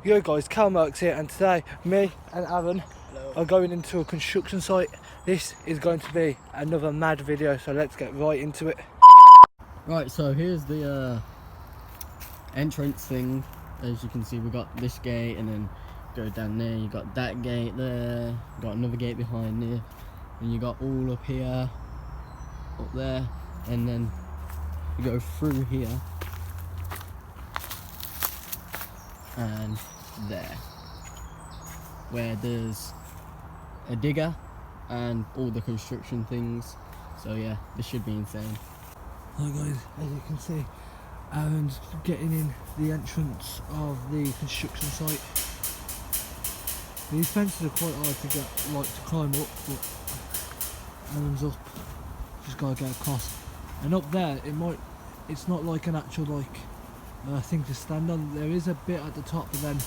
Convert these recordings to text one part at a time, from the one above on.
Yo guys, ArgMercz here, and today me and Aaron are going into a construction site. This is going to be another mad video, so let's get right into it. Right, so here's the entrance thing. As you can see, we got this gate, and then go down there, you got that gate there, you got another gate behind there, and you got all up here, up there, and then you go through here and there, where there's a digger and all the construction things. So yeah, this should be insane. Hi guys, as you can see, Aaron's getting in the entrance of the construction site. These fences are quite hard to get, to climb up, but Aaron's up, just gotta get across. And up there, it's not like an actual thing to stand on. There is a bit at the top, but then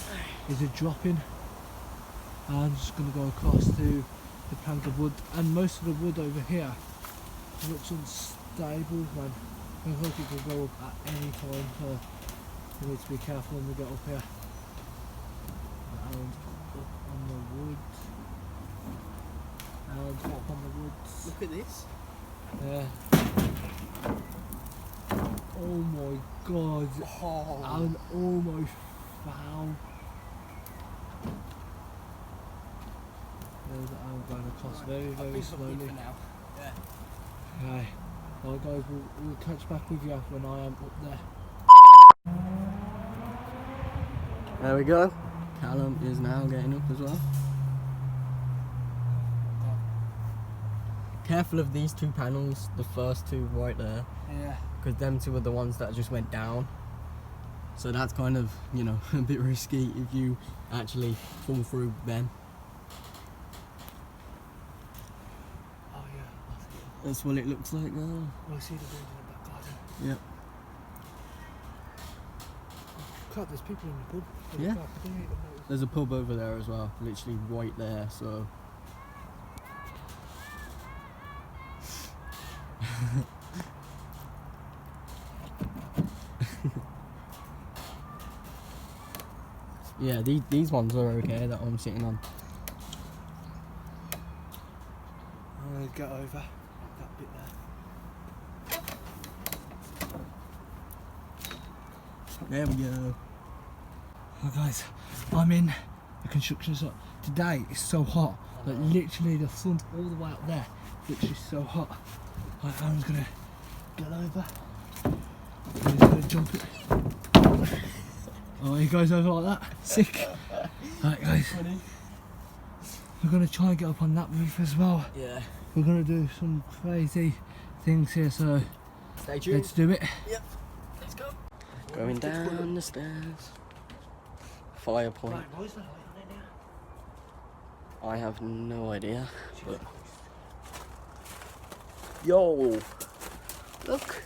there's a drop in. I'm just gonna go across to the plank of wood, and most of the wood over here looks unstable, man. I hope it could go up at any time, so we need to be careful when we get up here. And up on the wood. And up on the woods. Look at this. Yeah. Oh my god. Oh. And almost foul. There's Aaron going across very slowly. Now. Yeah. Okay. Well guys, we'll catch back with you when I am up there. There we go. Callum is now getting up as well. Careful of these two panels, the first two right there. Yeah. Because them two are the ones that just went down. So that's kind of, you know, a bit risky if you actually fall through them. Oh yeah, I see it. That's what it looks like now. Oh, I see the building in the back garden. Yep. Crap, there's people in the pub. Yeah. Crap, I didn't even notice. There's a pub over there as well, literally right there, so. Yeah, these ones are okay that I'm sitting on. I'm gonna get over that bit there. There we go. Oh guys, I'm in the construction site. Today it's so hot, like literally the sun all the way up there, literally so hot. Right, Aaron's gonna get over. He's gonna jump it. Oh, he goes over like that. Sick. Right guys, we're gonna try and get up on that roof as well. Yeah. We're gonna do some crazy things here, so Stay tuned. let's do it. Yep. Let's go. Going down the stairs. Fire point. Right, why is there light on it now? I have no idea. But yo, look.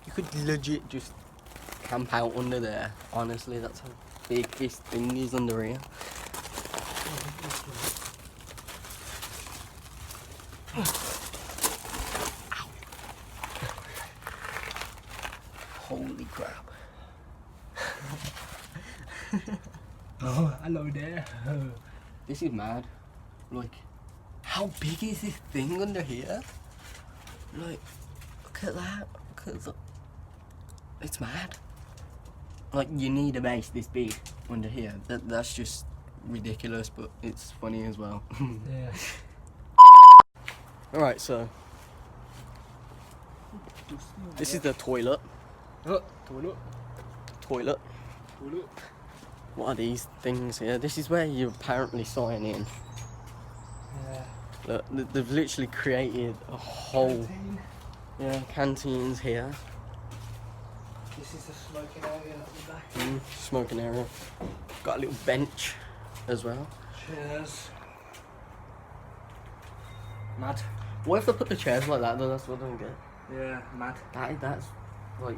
You could legit just camp out under there. Honestly, that's how big this thing is under here. Holy crap. Oh, hello there. This is mad. Like, how big is this thing under here? Like, look at that. Look at that. It's mad. Like, you need a base this big under here. That's just ridiculous, but it's funny as well. Yeah. Alright, so this is the toilet. Toilet. Toilet. What are these things here? This is where you apparently sign in. Yeah. Look, they've literally created a whole canteens here. This is the smoking area at the back. Smoking area. Got a little bench as well. Chairs. Mad. What if they put the chairs like that though? That's what I don't get. Yeah, mad. That's like,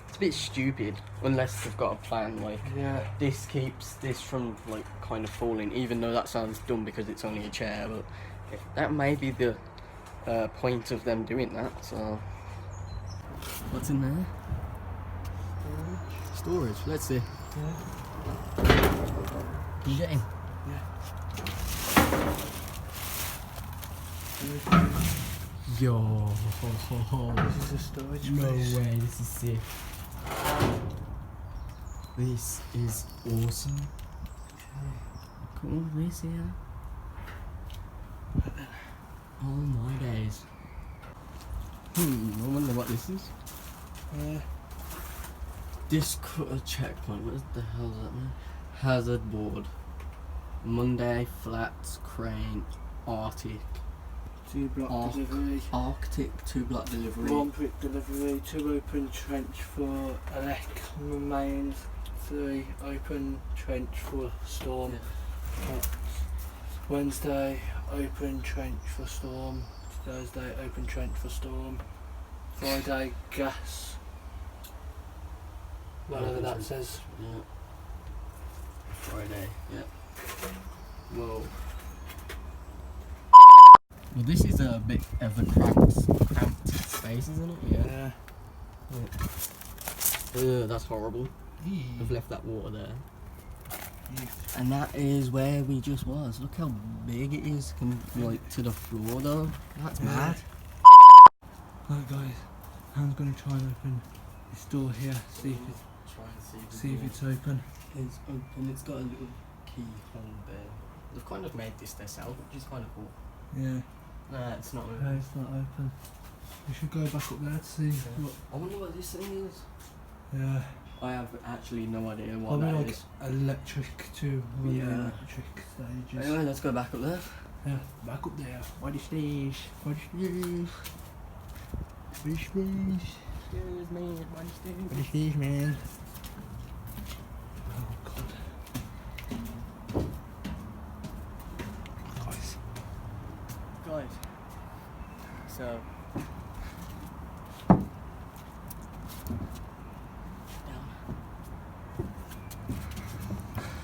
it's a bit stupid unless they've got a plan. Like, Yeah. this keeps this from like kind of falling, even though that sounds dumb because it's only a chair, but that may be the point of them doing that. So what's in there? Storage. Let's see. Yeah. You get in? Yeah. Yo. This is a storage No place. way, this is sick. This is awesome. Cool, this here. Oh my days. I wonder what this is. This cutter checkpoint, what the hell is that, man? Hazard board. Monday, flats, crane, Arctic. 2 block delivery. Arctic 2 block delivery. 1 brick delivery. 2 open trench for elec mains. 3 open trench for storm. Yeah. Wednesday open trench for storm. Thursday open trench for storm. Friday gas. Whatever that says. Yeah. Friday, yeah. Whoa. Well, this is a bit of a cramped space, isn't it? Yeah. That's horrible. We've left that water there. Yeah. And that is where we just was. Look how big it is, like to the floor though. That's mad. Right guys, I'm gonna try and open this door here, see if Try and see if it's open. It's open. It's got a little keyhole there. They've kind of made this themselves, which is kind of cool. Yeah. Nah, it's not open. Okay, it's not open. We should go back up there to see what. I wonder what this thing is. Yeah. I have actually no idea what Probably that like is. electric too. One of the Yeah. electric stages. Anyway, let's go back up there. Yeah, back up there. What is this? What is this? What is this? Excuse me, what is this? What is this, man? Oh god. Guys. Guys,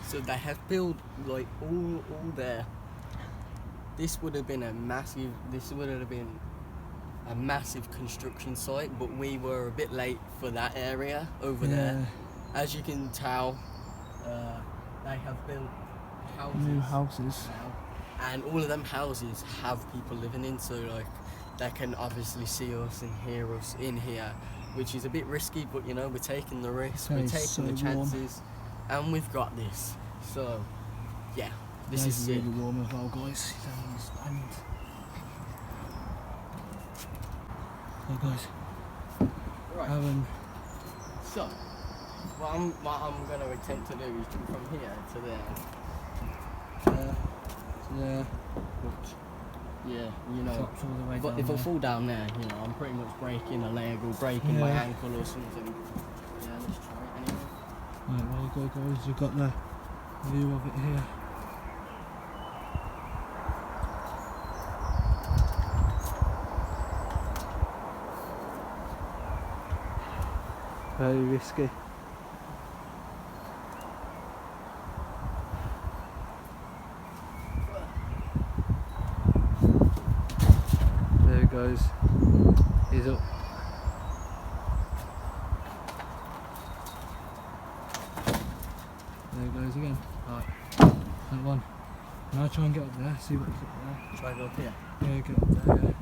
so they have built like all there. This would have been a massive. This would have been a massive construction site, but we were a bit late for that area over there. As you can tell, they have built houses. New houses. Now, and all of them houses have people living in, so like they can obviously see us and hear us in here, which is a bit risky, but you know, we're taking the risk, we're taking So the chances, and we've got this. So yeah, this is really it. warm as well, guys. You don't understand. So guys, Right. So what I'm going to attempt to do is jump from here to there. Yeah. Yeah, you know. Drops all the way But down if I there. fall down there, you know, I'm pretty much breaking a leg or breaking my Yeah. ankle or something. Yeah, let's try it anyway. Right, there you go, guys. You've got the view of it here. Very risky. There it goes. He's up. There it goes again. Right. That one. Now try and get up there, see what's up there. Try to go up here. Yeah, get up there, yeah.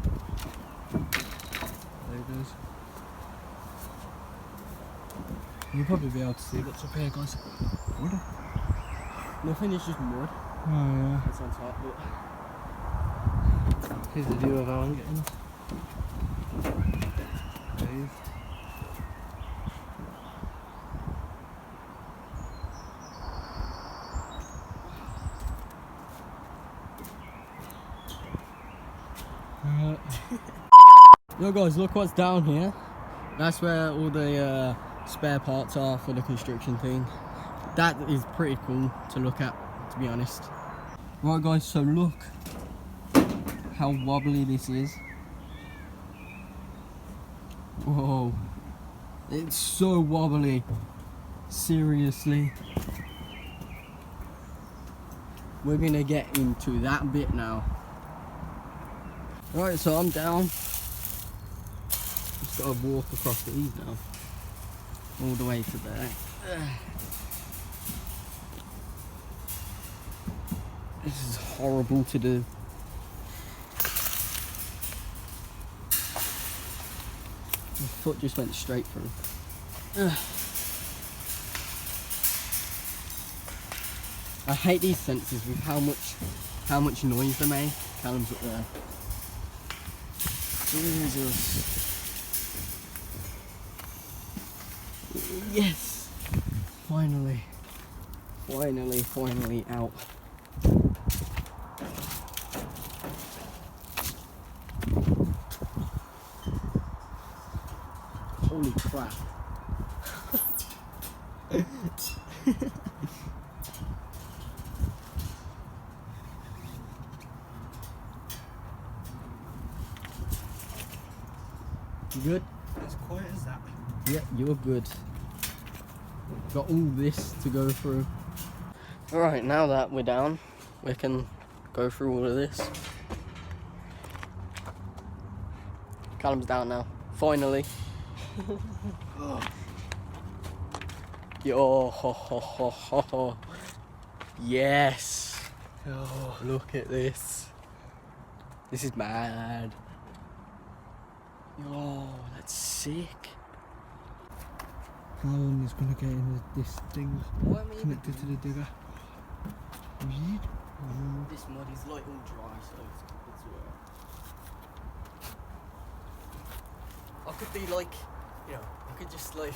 There it goes. You'll probably be able to see what's up here, guys. Wood? Nothing, it's just mud. Oh, yeah. It's on top, but Here's the view of how I'm getting. There he is. yo guys, look what's down here. That's where all the spare parts are for the construction thing. That is pretty cool to look at, to be honest. Right guys, so look how wobbly this is. Whoa, it's so wobbly, seriously. We're gonna get into that bit now. Right, so I'm down. Just gotta walk across these now, all the way to there. horrible to do. My foot just went straight through. I hate these sensors with how much noise they make. Callum's up there. Jesus. Yes! Finally out. Holy crap. You good? As quiet as that. Yeah, you're good. Got all this to go through. Alright, now that we're down, we can go through all of this. Callum's down now. Finally. Yo, ho, ho, ho, ho, ho. Yes. Oh, look at this. This is mad. Yo, that's sick. Alan is going to get in this thing connected to the digger. This mud is like all dry, so it's alright. I could be like, you know, I could just like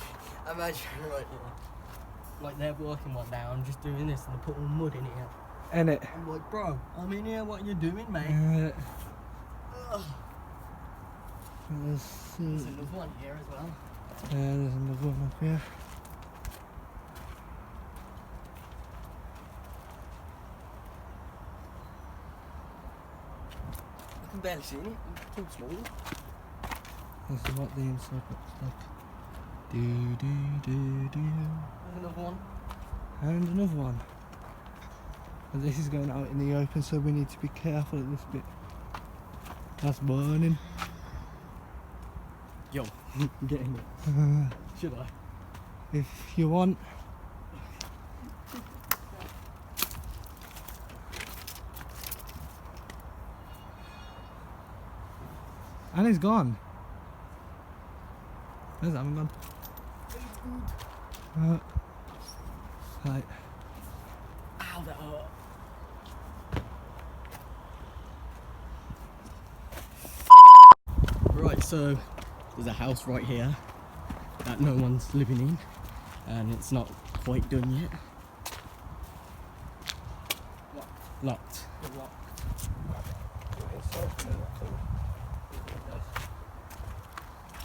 imagine right here, like they're working one now. I'm just doing this and they put all mud in here. In it. I'm like, bro, I'm in here. What you doing, mate? There's another one here as well. Yeah, there's another one up here. I can barely see it. It's too small. This is what the inside looks like. There's another one. And another one. And this is going out in the open, so we need to be careful at this bit. That's burning. Yo, I'm getting it. Should I? If you want. And it's gone. Where's that one gone? Right. Ow, that hurt. Right, so there's a house right here that no one's living in, and it's not quite done yet. Locked.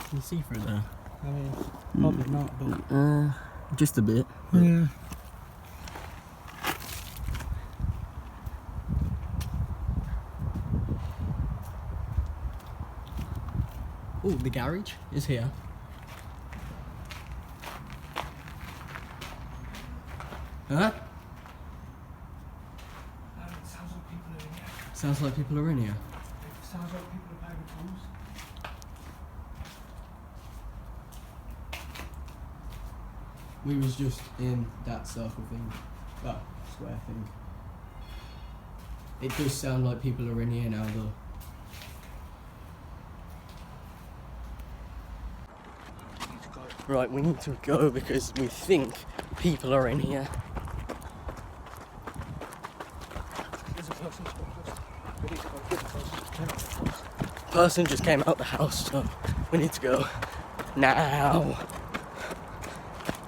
Can you see through there? I mean, probably not, but just a bit. yeah. Oh, the garage is here. Huh? It sounds like people are in here. Sounds like people are in here. It sounds like people are playing tools. We was just in that circle thing, that square thing. It does sound like people are in here now though. Right, we need to go because we think people are in here. There's a person. We need to go get the person. Person just came out the house, so we need to go now.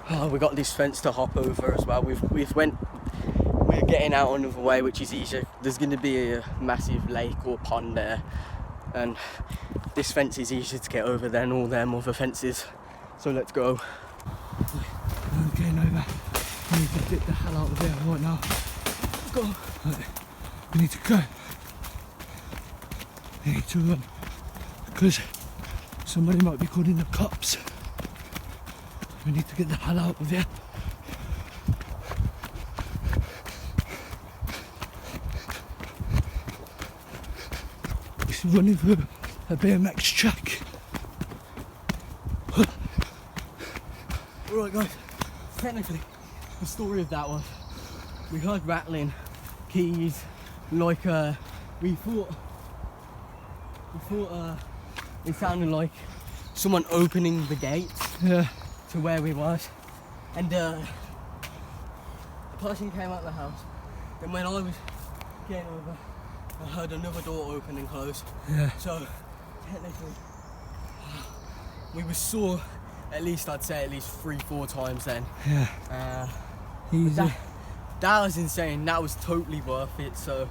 Oh, we got this fence to hop over as well. We're getting out another way, which is easier. There's going to be a massive lake or pond there, and this fence is easier to get over than all them other fences. So let's go. I'm getting over. We need to get the hell out of here right now. Let's go. Right. We need to go. We need to run. Because somebody might be calling the cops. We need to get the hell out of here. It's running through a BMX track. Alright guys, technically the story of that was we heard rattling, keys, like we thought it sounded like someone opening the gates Yeah. to where we was, and a person came out of the house. Then when I was getting over, I heard another door open and close. Yeah. So technically, we were saw at least, I'd say at least 3-4 times then. Yeah. Easy. That was insane. That was totally worth it. So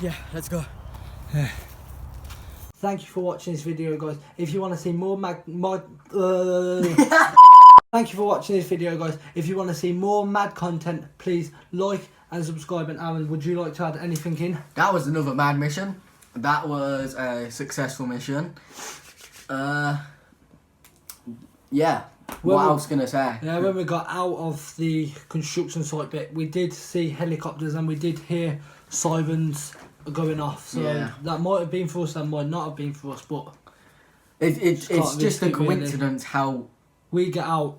yeah, let's go. Yeah. Thank you for watching this video, guys. If you want to see more thank you for watching this video, guys. If you want to see more mad content, please like and subscribe. And Aaron, would you like to add anything in? That was another mad mission. That was a successful mission. Yeah. What else can I say? Yeah, when we got out of the construction site bit, we did see helicopters and we did hear sirens going off. So Yeah. that might have been for us, that might not have been for us, but It's just a coincidence how we get out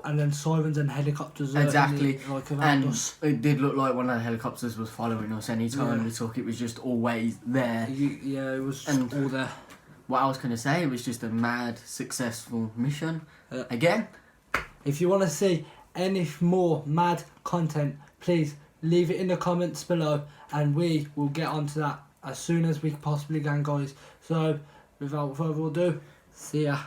and then sirens and helicopters are exactly like around and us. it did look like one of the helicopters was following us anytime we took. It was just always there. Yeah, it was all there. What else can I say? It was just a mad successful mission. Again, if you want to see any more mad content, please leave it in the comments below and we will get onto that as soon as we possibly can, guys. So without further ado, see ya.